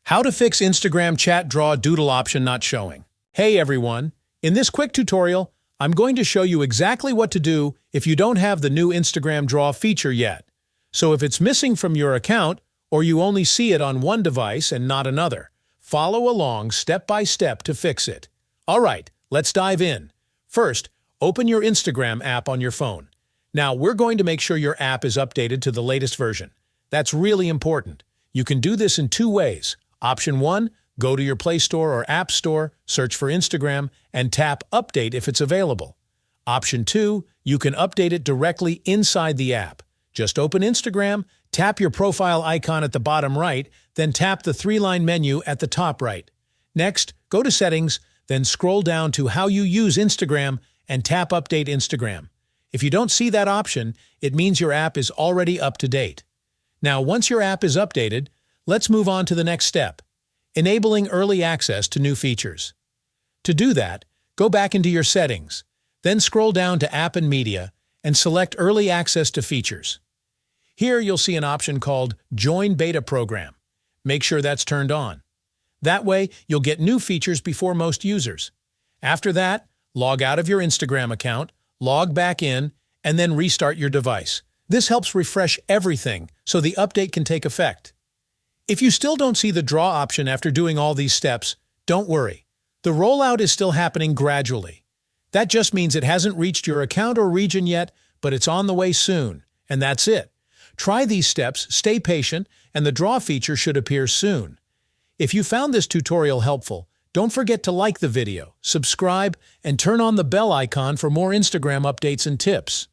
How to fix Instagram chat draw doodle option not showing. Hey everyone, in this quick tutorial, I'm going to show you exactly what to do if you don't have the new Instagram draw feature yet. So if it's missing from your account, or you only see it on one device and not another, follow along step by step to fix it. Alright, let's dive in. First, open your Instagram app on your phone. Now we're going to make sure your app is updated to the latest version. That's really important. You can do this in two ways. Option 1, go to your Play Store or App Store, search for Instagram, and tap Update if it's available. Option 2, you can update it directly inside the app. Just open Instagram, tap your profile icon at the bottom right, then tap the three-line menu at the top right. Next, go to Settings, then scroll down to How you use Instagram and tap Update Instagram. If you don't see that option, it means your app is already up to date. Now, once your app is updated, let's move on to the next step, enabling early access to new features. To do that, go back into your settings, then scroll down to App and Media and select Early Access to Features. Here you'll see an option called Join Beta Program. Make sure that's turned on. That way, you'll get new features before most users. After that, log out of your Instagram account, log back in, and then restart your device. This helps refresh everything so the update can take effect. If you still don't see the draw option after doing all these steps, don't worry. The rollout is still happening gradually. That just means it hasn't reached your account or region yet, but it's on the way soon. And that's it. Try these steps, stay patient, and the draw feature should appear soon. If you found this tutorial helpful, don't forget to like the video, subscribe, and turn on the bell icon for more Instagram updates and tips.